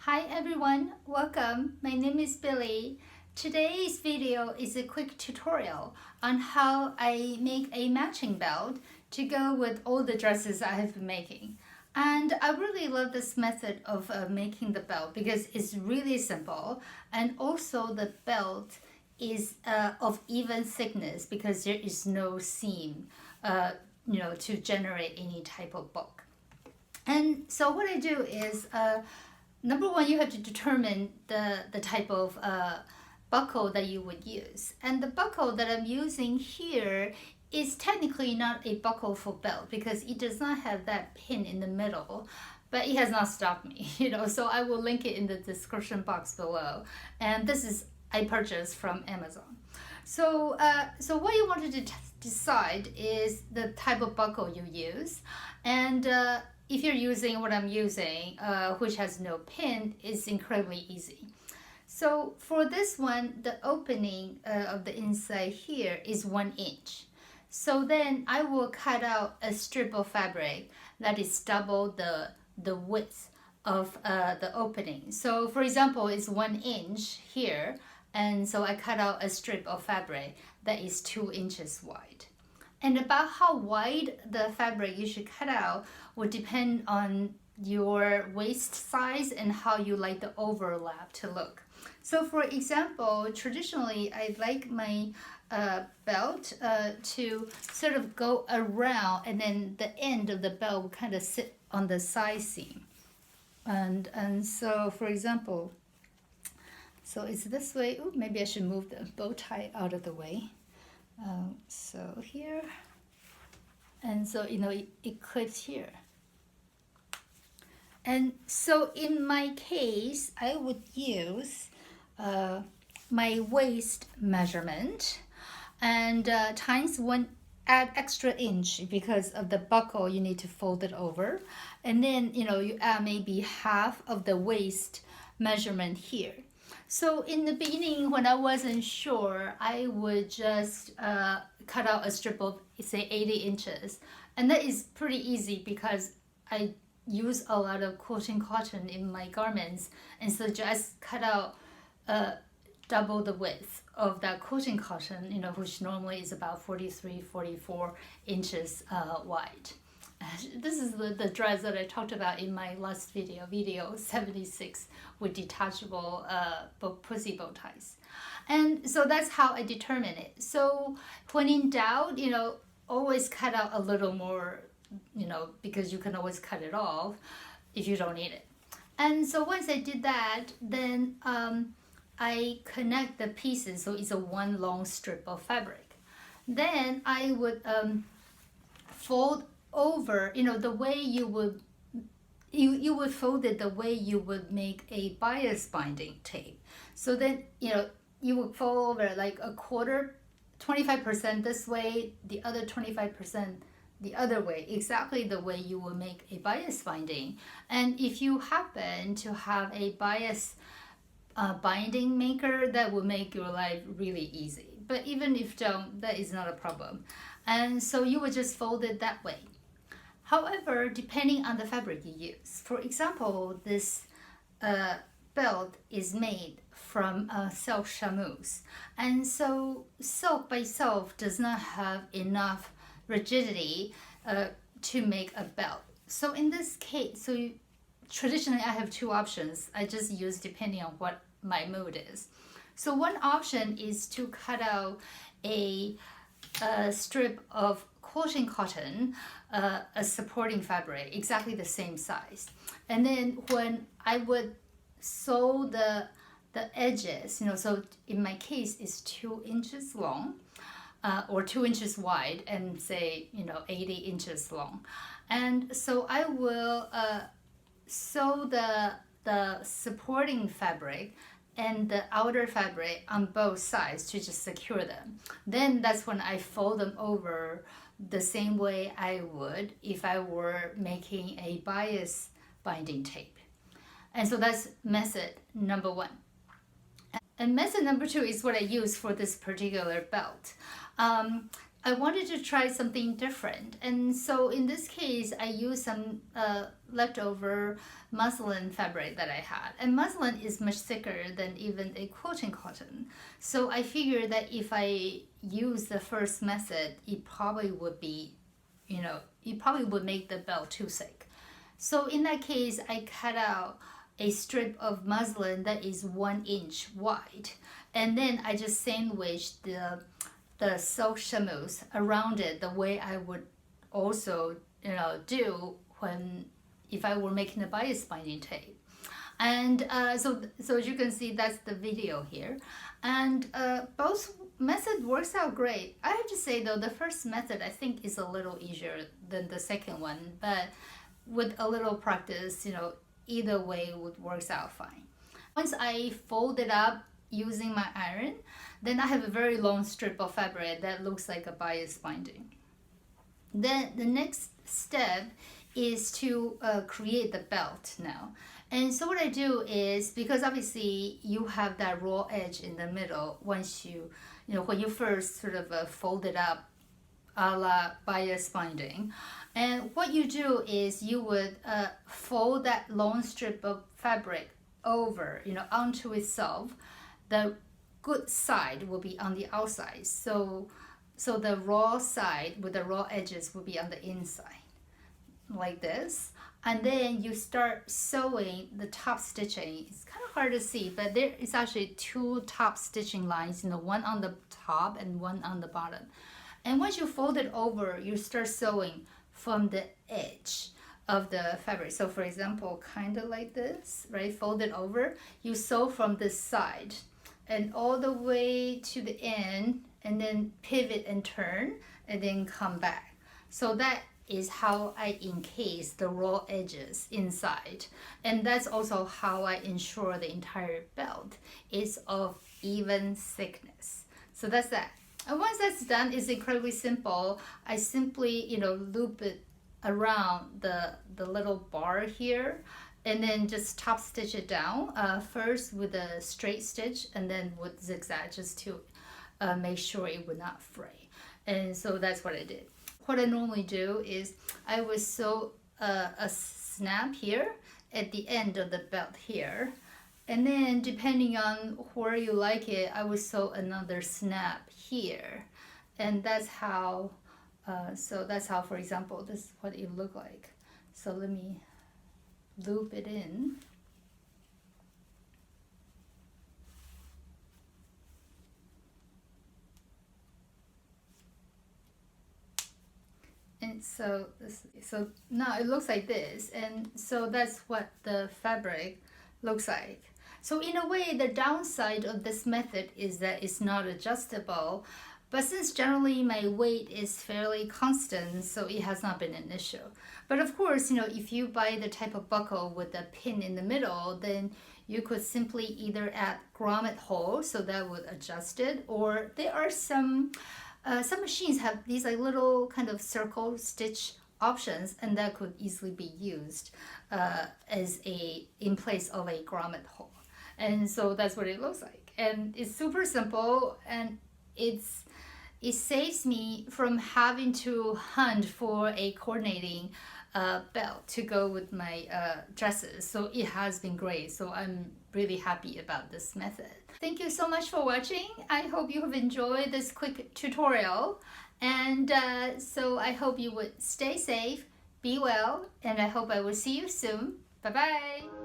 Hi everyone, welcome. My name is Billy. Today's video is a quick tutorial on how I make a matching belt to go with all the dresses I have been making. And I really love this method of making the belt because it's really simple, and also the belt is of even thickness because there is no seam to generate any type of bulk. And so what I do is number one, you have to determine the type of buckle that you would use. And the buckle that I'm using here is technically not a buckle for belt because it does not have that pin in the middle, but it has not stopped me, so I will link it in the description box below. And this is I purchased from Amazon. So what you want to decide is the type of buckle you use, and if you're using what I'm using, which has no pin, it's incredibly easy. So for this one, the opening of the inside here is 1 inch. So then I will cut out a strip of fabric that is double the width of the opening. So for example, it's 1 inch here, and so I cut out a strip of fabric that is 2 inches wide. And about how wide the fabric you should cut out will depend on your waist size and how you like the overlap to look. So for example, traditionally I like my belt to sort of go around, and then the end of the belt will kind of sit on the side seam. And so for example, so it's this way. Ooh, maybe I should move the bow tie out of the way. So here, and so it clips here. And so in my case, I would use my waist measurement and times 1, add extra inch because of the buckle, you need to fold it over, and then you add maybe half of the waist measurement here. So in the beginning, when I wasn't sure, I would just cut out a strip of, say, 80 inches. And that is pretty easy because I use a lot of quilting cotton in my garments. And so just cut out double the width of that quilting cotton, which normally is about 43, 44 inches wide. This is the dress that I talked about in my last video 76, with detachable pussy bow ties. And so that's how I determine it. So when in doubt, always cut out a little more, because you can always cut it off if you don't need it. And so once I did that, then I connect the pieces, so it's a one long strip of fabric. Then I would fold over, the way you would fold it the way you would make a bias binding tape. So then you would fold over like a quarter, 25% this way, the other 25% the other way, exactly the way you will make a bias binding. And if you happen to have a bias binding maker, that will make your life really easy. But even if you don't, that is not a problem. And so you would just fold it that way. However, depending on the fabric you use, for example, this belt is made from silk chamois, and so silk by itself does not have enough rigidity to make a belt. So in this case, traditionally I have two options. I just use depending on what my mood is. So one option is to cut out a strip of quilting cotton, a supporting fabric, exactly the same size. And then when I would sew the edges, so in my case it's 2 inches long, or 2 inches wide, and say 80 inches long. And so I will sew the supporting fabric and the outer fabric on both sides to just secure them. Then that's when I fold them over the same way I would if I were making a bias binding tape. And so that's method number 1. And method number 2 is what I use for this particular belt. I wanted to try something different. And so in this case, I used some leftover muslin fabric that I had. And muslin is much thicker than even a quilting cotton. So I figured that if I use the first method, it probably would be, it probably would make the belt too thick. So in that case, I cut out a strip of muslin that is 1 inch wide. And then I just sandwiched the silk chamois around it the way I would also do if I were making a bias binding tape. And so as you can see, that's the video here. And both method works out great. I have to say though, the first method I think is a little easier than the second one, but with a little practice, either way would works out fine. Once I fold it up using my iron, then I have a very long strip of fabric that looks like a bias binding. Then the next step is to create the belt now. And so what I do is, because obviously you have that raw edge in the middle once when you first sort of fold it up a la bias binding. And what you do is you would fold that long strip of fabric over, onto itself. The good side will be on the outside. So the raw side with the raw edges will be on the inside, like this. And then you start sewing the top stitching. It's kind of hard to see, but there is actually 2 top stitching lines, one on the top and one on the bottom. And once you fold it over, you start sewing from the edge of the fabric. So for example, kind of like this, right? Fold it over, you sew from this side and all the way to the end, and then pivot and turn, and then come back. So that is how I encase the raw edges inside. And that's also how I ensure the entire belt is of even thickness. So that's that. And once that's done, it's incredibly simple. I simply, loop it around the little bar here, and then just top stitch it down, first with a straight stitch and then with zigzag, just to make sure it would not fray. And so that's what I did. What I normally do is I would sew a snap here at the end of the belt here, and then depending on where you like it, I would sew another snap here. And that's how, for example, this is what it looked like. So let me loop it in. And so now it looks like this, and so that's what the fabric looks like. So in a way, the downside of this method is that it's not adjustable, but since generally my weight is fairly constant, so it has not been an issue. But of course, if you buy the type of buckle with a pin in the middle, then you could simply either add grommet hole, so that would adjust it, or there are some machines have these like little kind of circle stitch options, and that could easily be used in place of a grommet hole. And so that's what it looks like. And it's super simple, and it saves me from having to hunt for a coordinating belt to go with my dresses. So it has been great. So I'm really happy about this method. Thank you so much for watching. I hope you have enjoyed this quick tutorial. And so I hope you would stay safe, be well, and I hope I will see you soon. Bye-bye.